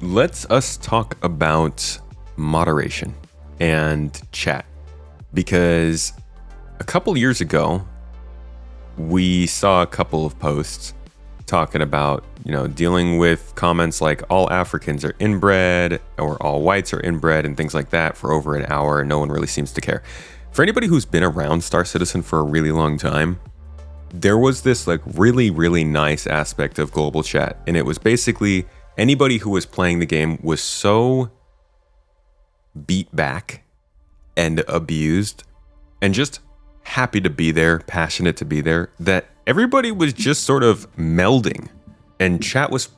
let's us talk about moderation and chat, because a couple years ago we saw a couple of posts talking about, dealing with comments like all Africans are inbred or all whites are inbred and things like that for over an hour, and no one really seems to care. For anybody who's been around Star Citizen for a really long time, there was this really, really nice aspect of global chat, and it was basically anybody who was playing the game was so beat back and abused and just happy to be there, passionate to be there, that everybody was just sort of melding, and chat was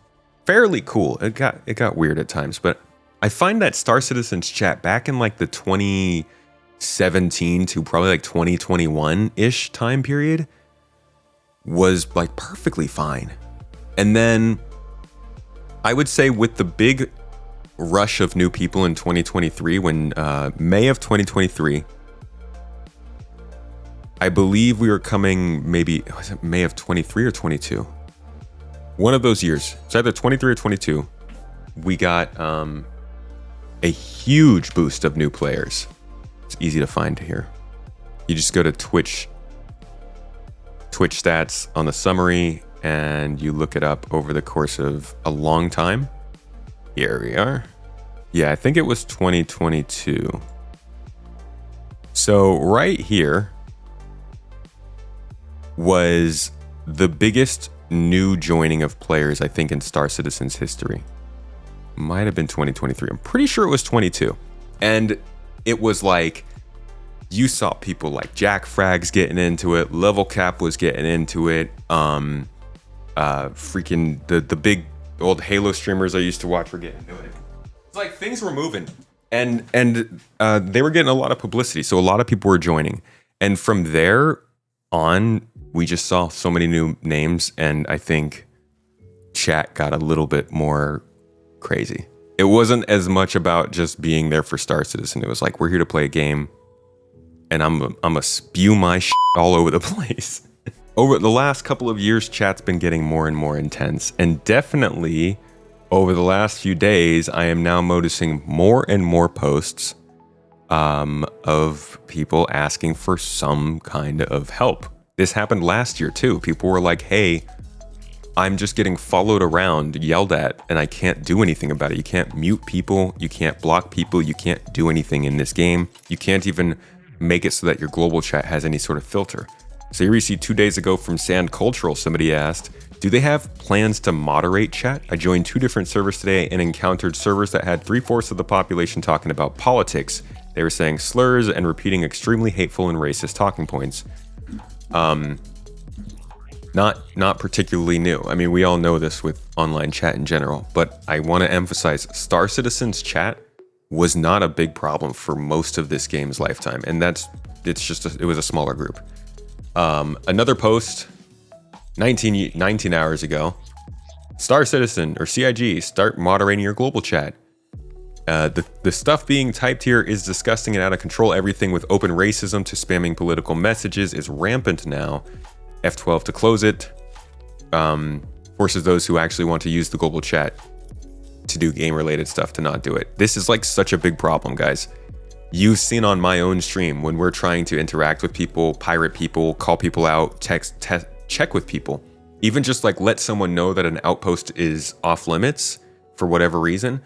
fairly cool. It got weird at times, but I find that Star Citizen's chat back in the 2017 to probably 2021-ish time period was perfectly fine. And then I would say with the big rush of new people in 2023, when May of 2023, I believe we were coming, maybe, was it May of 23 or 22? One of those years. It's either 23 or 22. We got a huge boost of new players. It's easy to find here. You just go to Twitch stats on the summary, and you look it up over the course of a long time. Here we are. Yeah, I think it was 2022. So right here was the biggest new joining of players, I think, in Star Citizen's history. Might have been 2023. I'm pretty sure it was 22. And it was you saw people like Jack Frags getting into it, Level Cap was getting into it, freaking the big old Halo streamers I used to watch were getting into it. It's things were moving, and they were getting a lot of publicity, so a lot of people were joining. And from there on, we just saw so many new names, and I think chat got a little bit more crazy. It wasn't as much about just being there for Star Citizen. It was we're here to play a game, and I'm gonna spew my shit all over the place. Over the last couple of years, chat's been getting more and more intense, and definitely over the last few days, I am now noticing more and more posts of people asking for some kind of help. This happened last year too. People were like, hey, I'm just getting followed around, yelled at, and I can't do anything about it. You can't mute people, you can't block people, you can't do anything in this game. You can't even make it so that your global chat has any sort of filter. So you received 2 days ago from Sand Cultural, somebody asked, do they have plans to moderate chat? I joined 2 different servers today and encountered servers that had 3/4 of the population talking about politics. They were saying slurs and repeating extremely hateful and racist talking points. Not particularly new. I mean, we all know this with online chat in general, but I want to emphasize Star Citizen's chat was not a big problem for most of this game's lifetime, and it was a smaller group. Another post 19 hours ago, Star Citizen or CIG, start moderating your global chat. The stuff being typed here is disgusting and out of control. Everything with open racism to spamming political messages is rampant now. F12 to close it. Forces those who actually want to use the global chat to do game-related stuff to not do it. This is such a big problem, guys. You've seen on my own stream when we're trying to interact with people, pirate people, call people out, check with people. Even just let someone know that an outpost is off limits for whatever reason.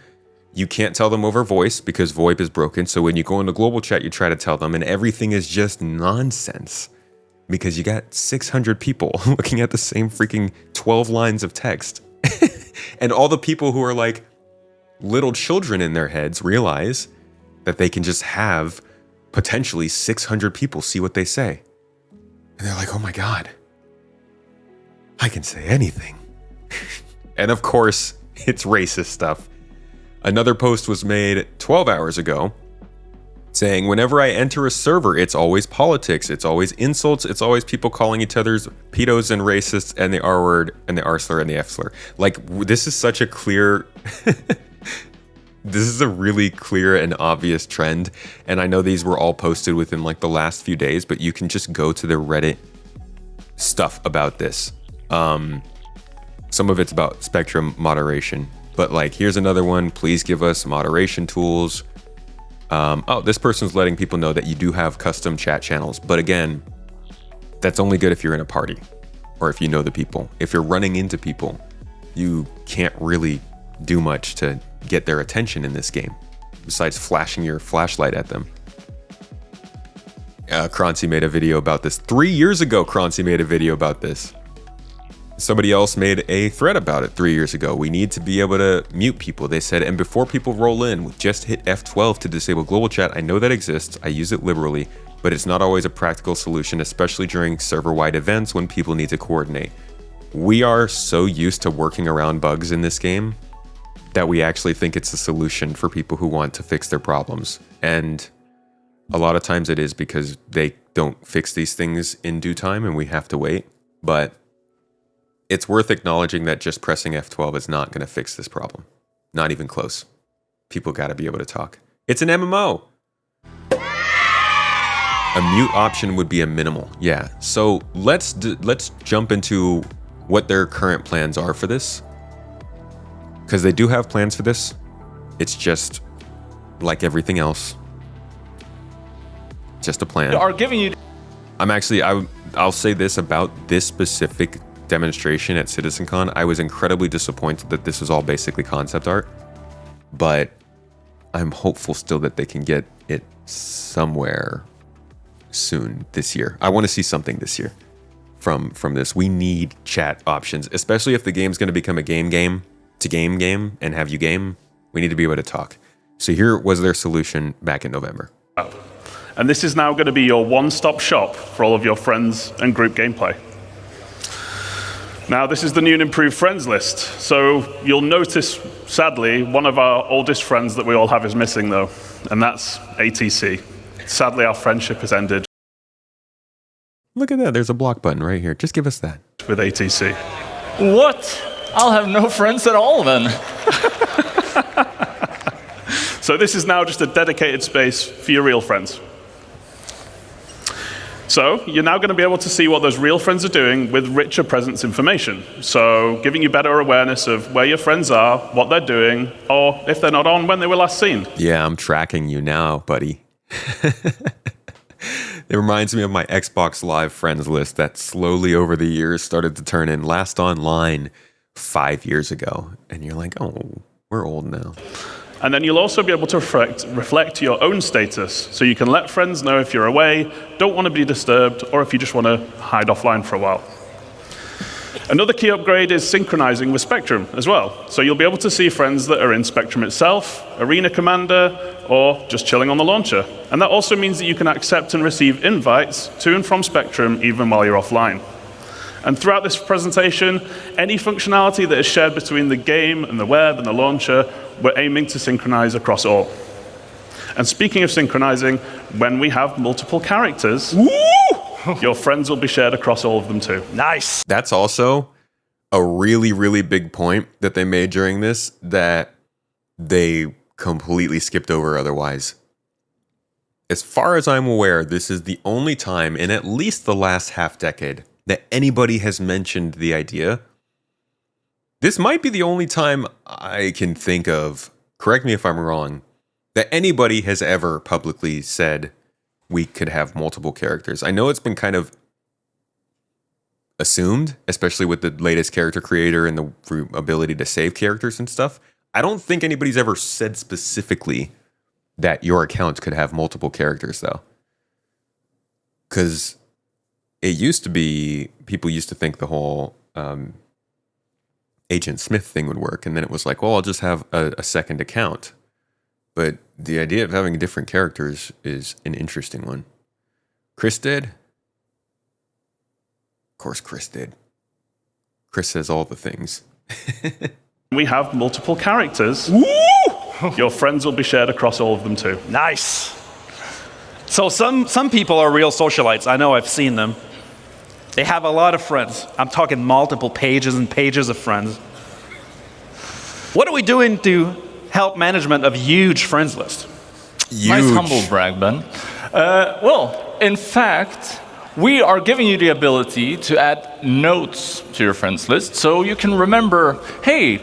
You can't tell them over voice because VoIP is broken. So when you go into global chat, you try to tell them, and everything is just nonsense because you got 600 people looking at the same freaking 12 lines of text. And all the people who are little children in their heads realize that they can just have potentially 600 people see what they say. And they're like, oh my God, I can say anything. And of course, it's racist stuff. Another post was made 12 hours ago saying, whenever I enter a server, it's always politics, it's always insults, it's always people calling each other's pedos and racists and the R word and the R slur and the F slur. This is such a clear... This is a really clear and obvious trend, and I know these were all posted within the last few days, but you can just go to the Reddit stuff about this. Some of it's about spectrum moderation, But like, here's another one. Please give us moderation tools. Oh, this person's letting people know that you do have custom chat channels. But again, that's only good if you're in a party or if you know the people. If you're running into people, you can't really do much to get their attention in this game besides flashing your flashlight at them. Croncy made a video about this 3 years ago. Croncy made a video about this. Somebody else made a thread about it 3 years ago. We need to be able to mute people. They said, and before people roll in, just hit F12 to disable global chat. I know that exists. I use it liberally, but it's not always a practical solution, especially during server-wide events when people need to coordinate. We are so used to working around bugs in this game that we actually think it's a solution for people who want to fix their problems. And a lot of times it is because they don't fix these things in due time and we have to wait. But it's worth acknowledging that just pressing F12 is not going to fix this problem. Not even close. People got to be able to talk. It's an MMO. A mute option would be a minimal. Yeah. So let's jump into what their current plans are for this. Because they do have plans for this. It's just like everything else. Just a plan. Are giving you. I'll say this about this specific demonstration at CitizenCon. I was incredibly disappointed that this was all basically concept art, but I'm hopeful still that they can get it somewhere soon this year. I want to see something this year from this. We need chat options, especially if the game's going to become a game to game and have you game. We need to be able to talk. So here was their solution back in November. And this is now going to be your one-stop shop for all of your friends and group gameplay. Now, this is the new and improved friends list. So you'll notice, sadly, one of our oldest friends that we all have is missing, though, and that's ATC. Sadly, our friendship has ended. Look at that. There's a block button right here. Just give us that. With ATC. What? I'll have no friends at all then. So this is now just a dedicated space for your real friends. So you're now going to be able to see what those real friends are doing with richer presence information. So giving you better awareness of where your friends are, what they're doing, or if they're not on, when they were last seen. Yeah, I'm tracking you now, buddy. It reminds me of my Xbox Live friends list that slowly over the years started to turn in last online 5 years ago. And you're like, oh, we're old now. And then you'll also be able to reflect your own status. So you can let friends know if you're away, don't want to be disturbed, or if you just want to hide offline for a while. Another key upgrade is synchronizing with Spectrum as well. So you'll be able to see friends that are in Spectrum itself, Arena Commander, or just chilling on the launcher. And that also means that you can accept and receive invites to and from Spectrum even while you're offline. And throughout this presentation, any functionality that is shared between the game and the web and the launcher, we're aiming to synchronize across all. And speaking of synchronizing, when we have multiple characters, your friends will be shared across all of them too. Nice. That's also a really, really big point that they made during this that they completely skipped over otherwise. As far as I'm aware, this is the only time in at least the last half decade that anybody has mentioned the idea. This might be the only time I can think of, correct me if I'm wrong, that anybody has ever publicly said we could have multiple characters. I know it's been kind of assumed, especially with the latest character creator and the ability to save characters and stuff. I don't think anybody's ever said specifically that your account could have multiple characters, though. Because it used to be, people used to think the whole Agent Smith thing would work. And then it was like, well, I'll just have a second account. But the idea of having different characters is an interesting one. Chris did? Of course Chris did. Chris says all the things. We have multiple characters. Your friends will be shared across all of them too. Nice. So some people are real socialites. I know, I've seen them. They have a lot of friends. I'm talking multiple pages and pages of friends. What are we doing to help management of huge friends list? Huge. Nice humble brag, Ben. Well, in fact, we are giving you the ability to add notes to your friends list so you can remember, hey,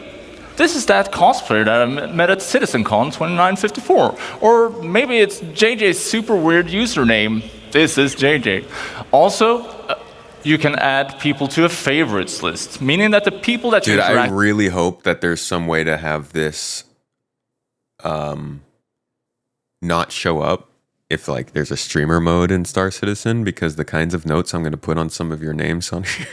this is that cosplayer that I met at citizencon 2954. Or maybe it's JJ's super weird username. This is JJ. Also, you can add people to a favorites list, meaning that the people that you Dude, I interact really hope that there's some way to have this not show up if like there's a streamer mode in Star Citizen, because the kinds of notes I'm going to put on some of your names on here.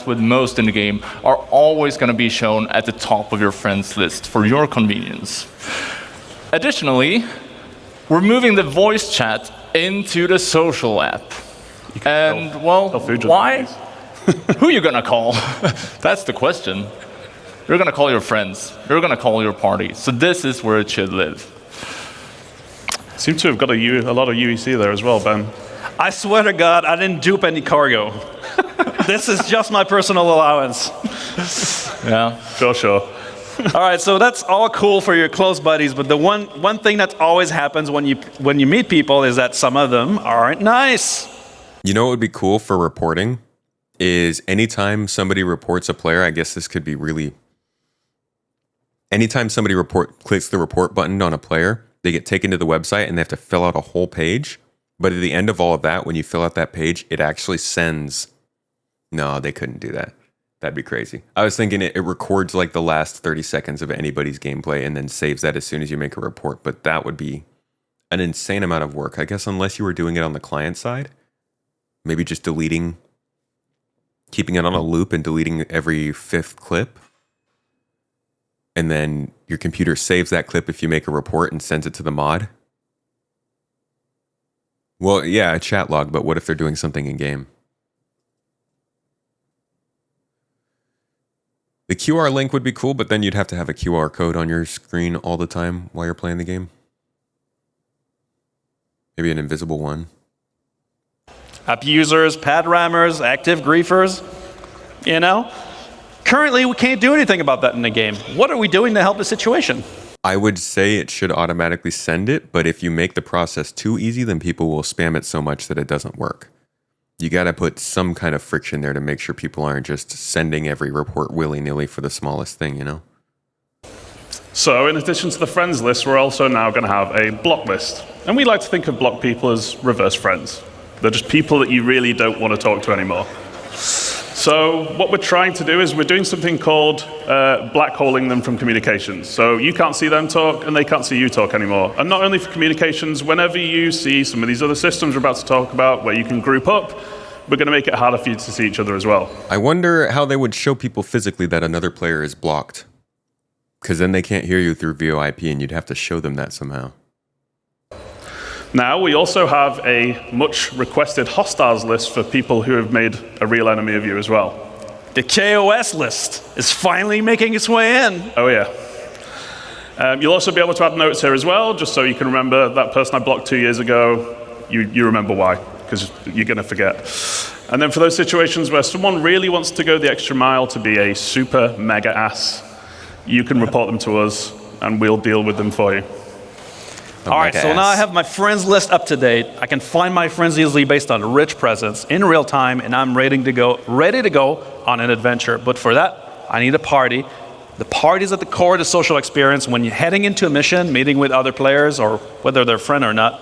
with most in the game are always going to be shown at the top of your friends list for your convenience. Additionally, we're moving the voice chat into the social app. And, well, why? Who are you going to call? That's the question. You're going to call your friends. You're going to call your party. So this is where it should live. Seem to have got a lot of UEC there as well, Ben. I swear to God, I didn't dupe any cargo. This is just my personal allowance. Yeah. Sure. All right, so that's all cool for your close buddies, but the one thing that always happens when you meet people is that some of them aren't nice. You know what would be cool for reporting is anytime somebody reports a player, I guess this could be really... Anytime somebody clicks the report button on a player, they get taken to the website and they have to fill out a whole page. But at the end of all of that, when you fill out that page, it actually sends... No, they couldn't do that. That'd be crazy. I was thinking it records like the last 30 seconds of anybody's gameplay and then saves that as soon as you make a report. But that would be an insane amount of work. I guess unless you were doing it on the client side, maybe just keeping it on a loop and deleting every 5th clip. And then your computer saves that clip if you make a report and sends it to the mod. Well, yeah, a chat log, but what if they're doing something in game? The QR link would be cool, but then you'd have to have a QR code on your screen all the time while you're playing the game. Maybe an invisible one. Abusers, pad rammers, active griefers, you know? Currently, we can't do anything about that in the game. What are we doing to help the situation? I would say it should automatically send it, but if you make the process too easy, then people will spam it so much that it doesn't work. You got to put some kind of friction there to make sure people aren't just sending every report willy-nilly for the smallest thing, you know? So in addition to the friends list, we're also now going to have a block list. And we like to think of block people as reverse friends. They're just people that you really don't want to talk to anymore. So what we're trying to do is we're doing something called blackholing them from communications. So you can't see them talk and they can't see you talk anymore. And not only for communications, whenever you see some of these other systems we're about to talk about where you can group up, we're going to make it harder for you to see each other as well. I wonder how they would show people physically that another player is blocked. Because then they can't hear you through VoIP and you'd have to show them that somehow. Now, we also have a much requested hostiles list for people who have made a real enemy of you as well. The KOS list is finally making its way in. Oh, yeah. You'll also be able to add notes here as well, just so you can remember that person I blocked 2 years ago. You remember why, because you're going to forget. And then for those situations where someone really wants to go the extra mile to be a super mega ass, you can report them to us, and we'll deal with them for you. All right, so now I have my friends list up to date. I can find my friends easily based on rich presence in real time, and I'm ready to go on an adventure. But for that, I need a party. The party is at the core of the social experience when you're heading into a mission, meeting with other players, or whether they're a friend or not.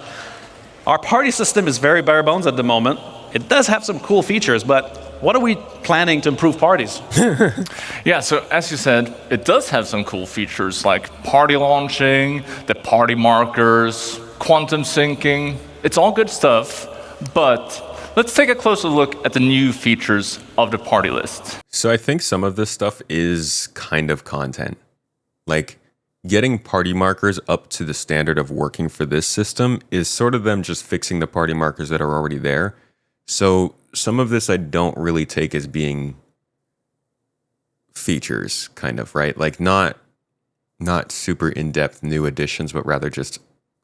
Our party system is very bare bones at the moment. It does have some cool features, but what are we planning to improve parties? Yeah, so as you said, it does have some cool features like party launching, the party markers, quantum syncing. It's all good stuff, but let's take a closer look at the new features of the party list. So I think some of this stuff is kind of content. Like getting party markers up to the standard of working for this system is sort of them just fixing the party markers that are already there. So some of this I don't really take as being features, kind of, right? Like not super in-depth new additions, but rather just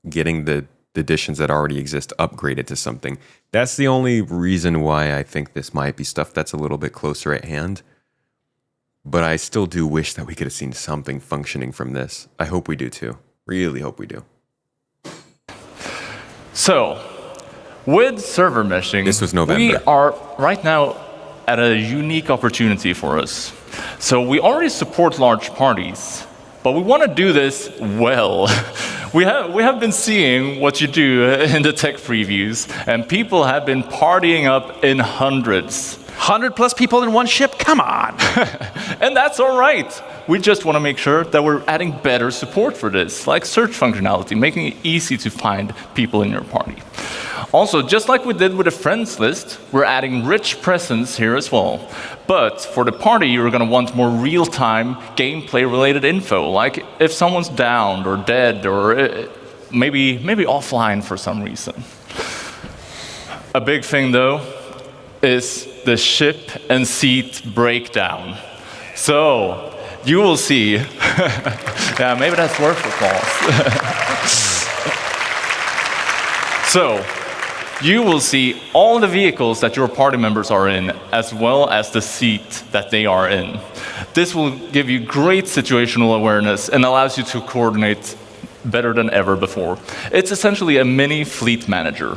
getting the additions that already exist upgraded to something. That's the only reason why I think this might be stuff that's a little bit closer at hand. But I still do wish that we could have seen something functioning from this. I hope we do too. Really hope we do. So, with server meshing, this was November. we are right now at a unique opportunity for us. So we already support large parties, but we want to do this well. We have been seeing what you do in the tech previews, and people have been partying up in hundreds. 100+ people in one ship? Come on. And that's all right. We just want to make sure that we're adding better support for this, like search functionality, making it easy to find people in your party. Also, just like we did with a friends list, we're adding rich presence here as well. But for the party, you're going to want more real-time gameplay-related info, like if someone's downed or dead or maybe offline for some reason. A big thing, though, is the ship and seat breakdown. So you will see, yeah, maybe that's worth applause. So you will see all the vehicles that your party members are in, as well as the seat that they are in. This will give you great situational awareness and allows you to coordinate better than ever before. It's essentially a mini fleet manager.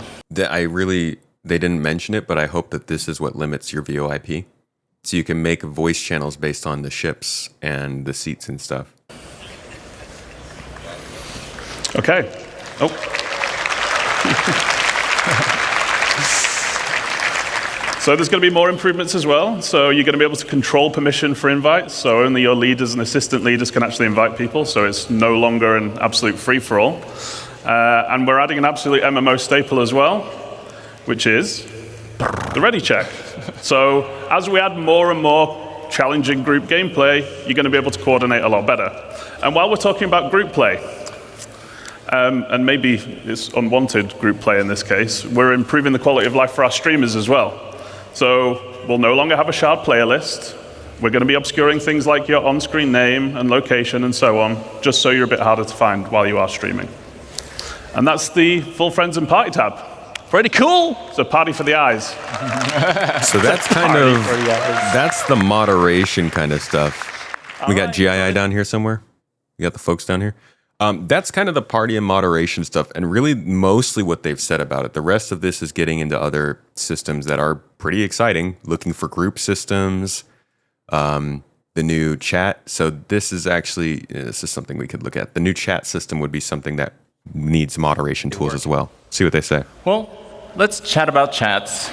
They didn't mention it, but I hope that this is what limits your VoIP. So you can make voice channels based on the ships and the seats and stuff. Okay. Oh. So there's going to be more improvements as well. So you're going to be able to control permission for invites. So only your leaders and assistant leaders can actually invite people. So it's no longer an absolute free-for-all. And we're adding an absolute MMO staple as well, which is the ready check. So as we add more and more challenging group gameplay, you're going to be able to coordinate a lot better. And while we're talking about group play, and maybe it's unwanted group play in this case, we're improving the quality of life for our streamers as well. So we'll no longer have a shared player list. We're going to be obscuring things like your on-screen name and location and so on, just so you're a bit harder to find while you are streaming. And that's the full friends and party tab. Pretty cool. It's a party for the eyes. So that's that's the moderation kind of stuff. We got GII down here somewhere. We got the folks down here. That's kind of the party and moderation stuff, and really mostly what they've said about it. The rest of this is getting into other systems that are pretty exciting, looking for group systems, the new chat. So this is something we could look at. The new chat system would be something that needs moderation tools as well. See what they say. Well, let's chat about chats.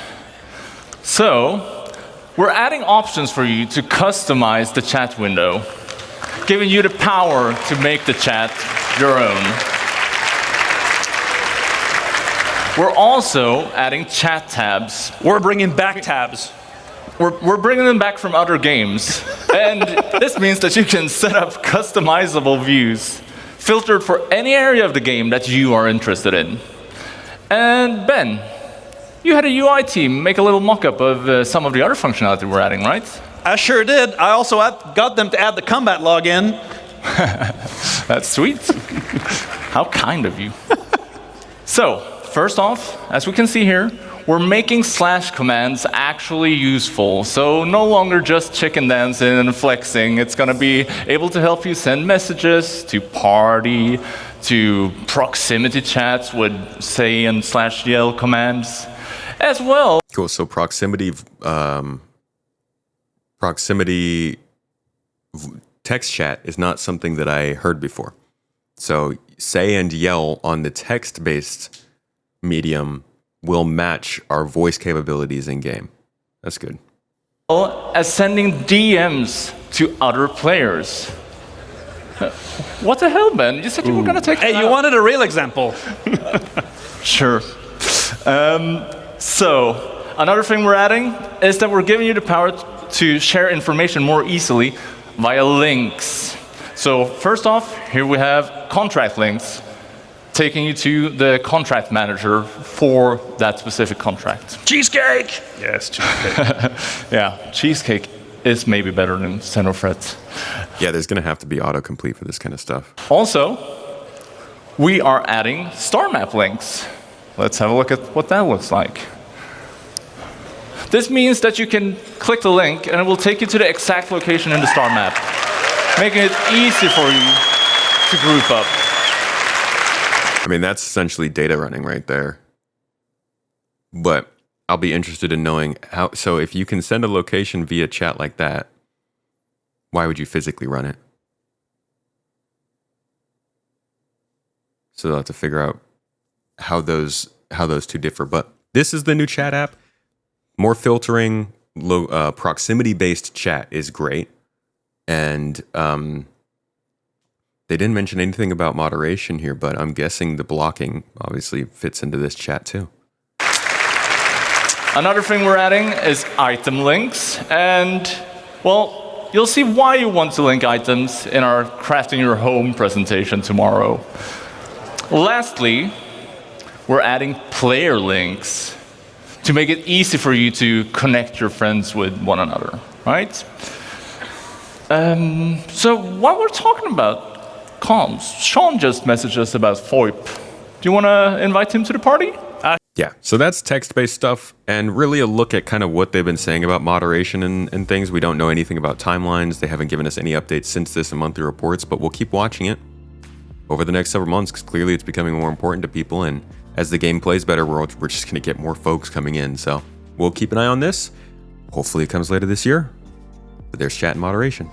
So we're adding options for you to customize the chat window, giving you the power to make the chat your own. We're also adding chat tabs. We're bringing back tabs. We're bringing them back from other games. And this means that you can set up customizable views, filtered for any area of the game that you are interested in. And Ben, you had a UI team make a little mock-up of some of the other functionality we're adding, right? I sure did. I also got them to add the combat login. That's sweet. How kind of you. So, first off, as we can see here, we're making slash commands actually useful. So no longer just chicken dancing and flexing. It's going to be able to help you send messages to party, to proximity chats with say and slash yell commands, as well. Cool. So proximity text chat is not something that I heard before. So say and yell on the text-based medium will match our voice capabilities in game. That's good. As sending DMs to other players. What the hell, Ben? You said you were going to take Hey, you wanted a real example. Sure. So, another thing we're adding is that we're giving you the power to share information more easily via links. So, first off, here we have contract links, taking you to the contract manager for that specific contract. Cheesecake! Yes, cheesecake. Yeah, cheesecake is maybe better than Xenofret. Yeah, there's going to have to be autocomplete for this kind of stuff. Also, we are adding star map links. Let's have a look at what that looks like. This means that you can click the link and it will take you to the exact location in the star map, making it easy for you to group up. I mean, that's essentially data running right there. But I'll be interested in knowing how. So if you can send a location via chat like that, why would you physically run it? So they'll have to figure out how those two differ. But this is the new chat app. More filtering, low proximity-based chat is great. And they didn't mention anything about moderation here, but I'm guessing the blocking obviously fits into this chat too. Another thing we're adding is item links. And, well, you'll see why you want to link items in our Crafting Your Home presentation tomorrow. Lastly, we're adding player links to make it easy for you to connect your friends with one another, right? So while we're talking about comms, Sean just messaged us about VoIP. Do you want to invite him to the party? Yeah, so that's text-based stuff, and really a look at kind of what they've been saying about moderation and things. We don't know anything about timelines. They haven't given us any updates since this in monthly reports, but we'll keep watching it over the next several months, because clearly it's becoming more important to people, and as the game plays better, we're just going to get more folks coming in. So we'll keep an eye on this. Hopefully it comes later this year, but there's chat and moderation.